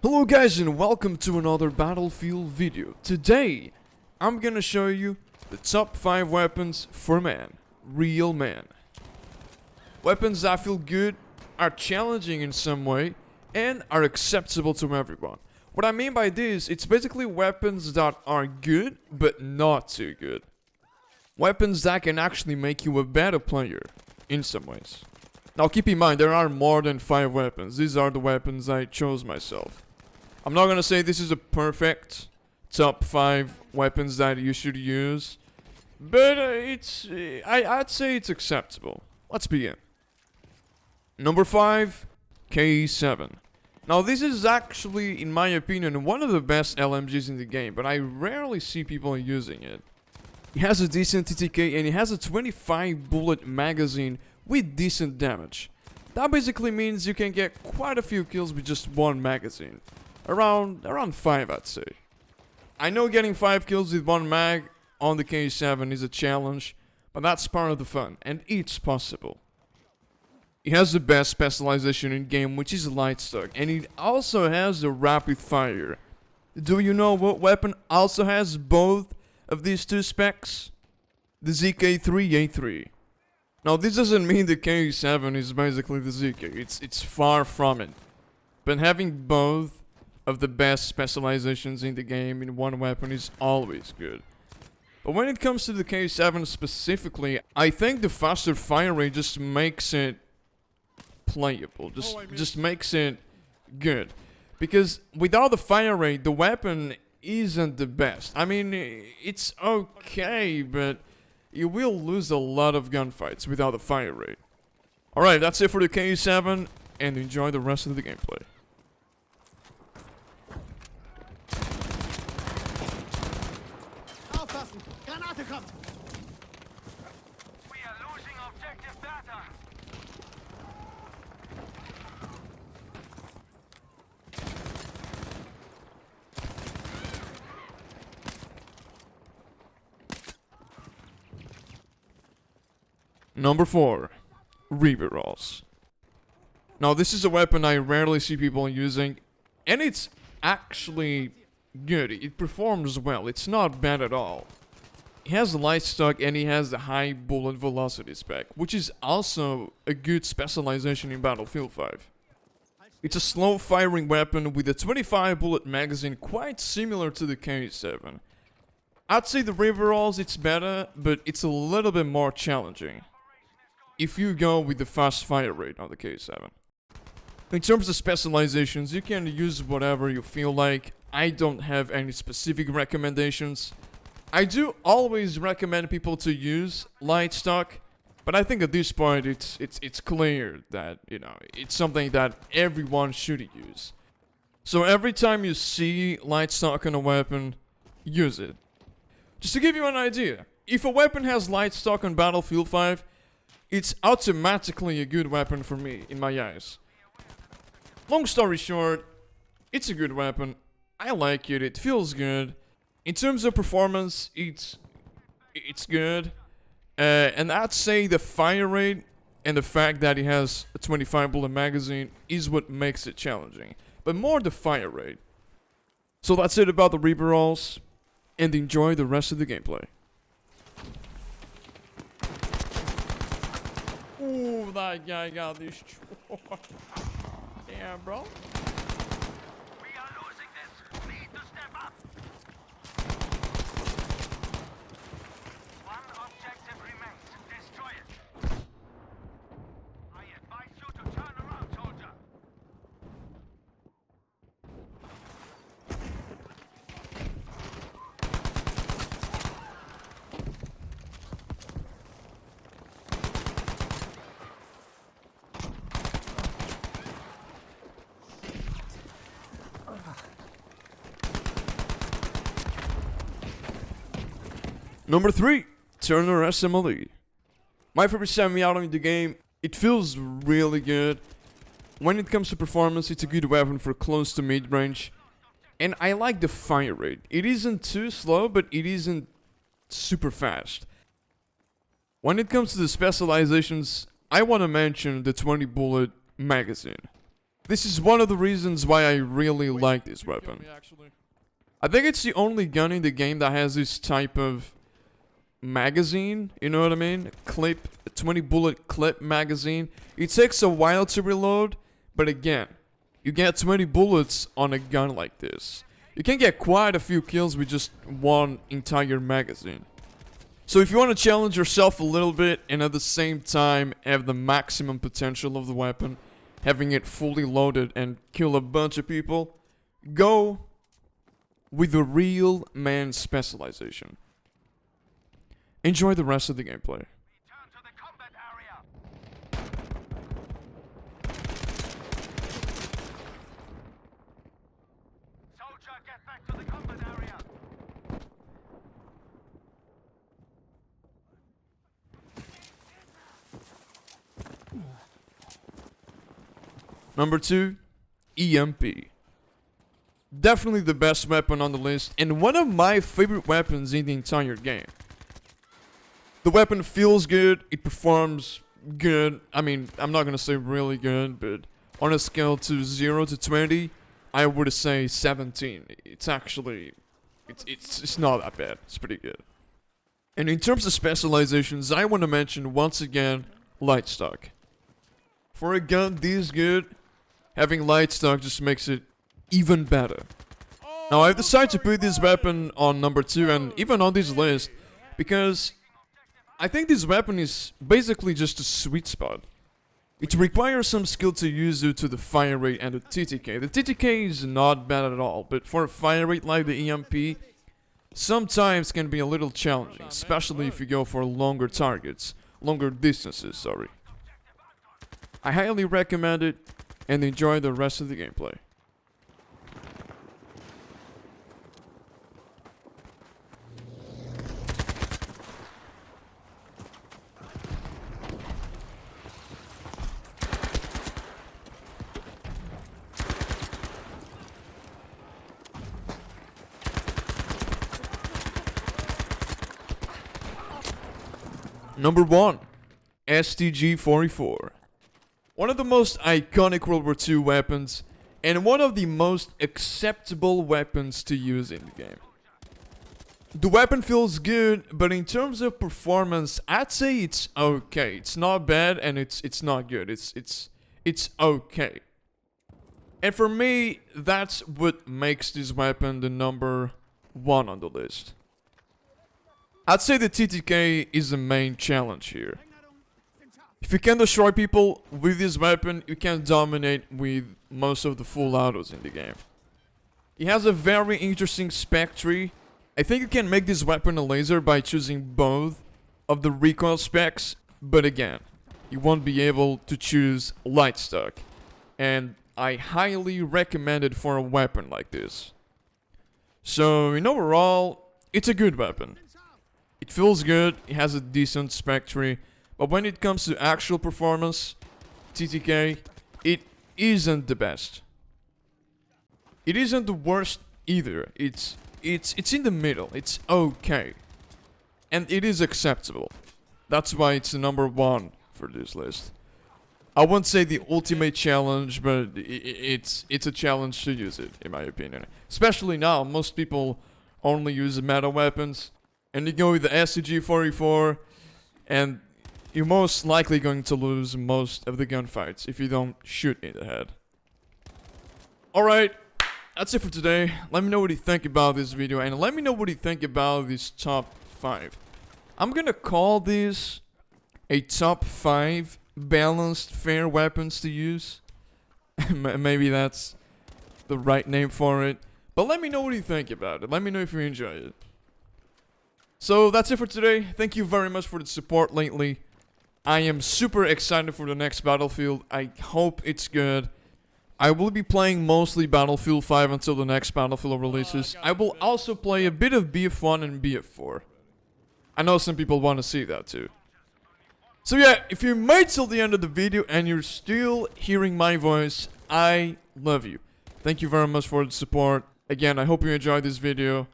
Hello guys and welcome to another Battlefield video. Today, I'm gonna show you the top 5 weapons for man. Real man. Weapons that feel good, are challenging in some way, and are acceptable to everyone. What I mean by this, it's basically weapons that are good, but not too good. Weapons that can actually make you a better player, in some ways. Now keep in mind, there are more than 5 weapons. These are the weapons I chose myself. I'm not gonna say this is a perfect top 5 weapons that you should use, but I'd say it's acceptable. Let's begin. Number 5, K7. Now this is actually, in my opinion, one of the best LMGs in the game, but I rarely see people using it. It has a decent TTK and it has a 25 bullet magazine with decent damage. That basically means you can get quite a few kills with just one magazine. Around 5, I'd say. I know getting 5 kills with one mag on the K7 is a challenge, but that's part of the fun, and it's possible. It has the best specialization in game, which is light stock, and it also has the rapid fire. Do you know what weapon also has both of these two specs? The ZK3A3. Now this doesn't mean the K7 is basically the ZK, it's far from it. But having both of the best specializations in the game in one weapon is always good. But when it comes to the K7 specifically, I think the faster fire rate just makes it playable, just makes it good. Because without the fire rate, the weapon isn't the best. I mean, it's okay, but you will lose a lot of gunfights without the fire rate. Alright, that's it for the K7, and enjoy the rest of the gameplay. Granate kommt! We are losing objective data. Number 4, ribeyrolles. Now this is a weapon I rarely see people using, and it's actually good. It performs well. It's not bad at all. It has light stock and it has the high bullet velocity spec, which is also a good specialization in Battlefield 5. It's a slow firing weapon with a 25 bullet magazine, quite similar to the K7. I'd say the ribeyrolles it's better, but it's a little bit more challenging if you go with the fast fire rate on the K7. In terms of specializations, you can use whatever you feel like. I don't have any specific recommendations. I do always recommend people to use light stock, but I think at this point it's clear that, you know, it's something that everyone should use. So every time you see light stock on a weapon, use it. Just to give you an idea, if a weapon has light stock on Battlefield 5, it's automatically a good weapon for me, in my eyes. Long story short, it's a good weapon. I like it, it feels good. In terms of performance, it's good. And I'd say the fire rate and the fact that it has a 25 bullet magazine is what makes it challenging. But more the fire rate. So that's it about the ribeyrolles, and enjoy the rest of the gameplay. Ooh, that guy got destroyed. Damn, bro. We are losing this. We need to step up. One objective remains. Destroy it. I advise you to turn around, soldier. Number 3, Turner SMLE. My favorite semi-auto in the game. It feels really good. When it comes to performance, it's a good weapon for close to mid-range. And I like the fire rate. It isn't too slow, but it isn't super fast. When it comes to the specializations, I want to mention the 20 bullet magazine. This is one of the reasons why I really like this weapon. I think it's the only gun in the game that has this type of magazine, you know what I mean? Clip, a 20 bullet clip magazine. It takes a while to reload, but again, you get 20 bullets on a gun like this. You can get quite a few kills with just one entire magazine. So if you want to challenge yourself a little bit and at the same time have the maximum potential of the weapon, having it fully loaded and kill a bunch of people, go with the real man specialization. Enjoy the rest of the gameplay. Return to the combat area. Soldier, get back to the combat area. Number 2, EMP. Definitely the best weapon on the list and one of my favorite weapons in the entire game. The weapon feels good, it performs good. I mean, I'm not gonna say really good, but on a scale to 0 to 20, I would say 17. It's actually, it's not that bad. It's pretty good. And in terms of specializations, I want to mention once again light stock. For a gun this good, having light stock just makes it even better. Now I've decided to put this weapon on number 2 and even on this list because I think this weapon is basically just a sweet spot. It requires some skill to use due to the fire rate and the TTK. The TTK is not bad at all, but for a fire rate like the EMP, sometimes can be a little challenging, especially if you go for longer targets, longer distances, sorry. I highly recommend it and enjoy the rest of the gameplay. Number 1, STG-44. One of the most iconic World War II weapons, and one of the most acceptable weapons to use in the game. The weapon feels good, but in terms of performance, I'd say it's okay. It's not bad, and it's not good. It's okay. And for me, that's what makes this weapon the number 1 on the list. I'd say the TTK is the main challenge here. If you can destroy people with this weapon, you can dominate with most of the full autos in the game. It has a very interesting spec tree. I think you can make this weapon a laser by choosing both of the recoil specs, but again, you won't be able to choose light stock. And I highly recommend it for a weapon like this. So in overall, it's a good weapon. It feels good, it has a decent spec tree, but when it comes to actual performance, TTK, it isn't the best. It isn't the worst either. It's in the middle. It's okay. And it is acceptable. That's why it's the number 1 for this list. I won't say the ultimate challenge, but it's a challenge to use it, in my opinion. Especially now, most people only use meta weapons. And you go with the STG-44, and you're most likely going to lose most of the gunfights if you don't shoot in the head. Alright, that's it for today. Let me know what you think about this video, and let me know what you think about this top 5. I'm gonna call this a top 5 balanced, fair weapons to use. Maybe that's the right name for it. But let me know what you think about it. Let me know if you enjoy it. So that's it for today. Thank you very much for the support lately. I am super excited for the next Battlefield. I hope it's good. I will be playing mostly Battlefield 5 until the next Battlefield releases. I will also play a bit of BF1 and BF4. I know some people want to see that too. So yeah, if you made till the end of the video and you're still hearing my voice, I love you. Thank you very much for the support. Again, I hope you enjoyed this video.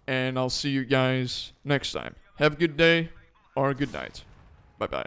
And I'll see you guys next time. Have a good day or a good night. Bye-bye.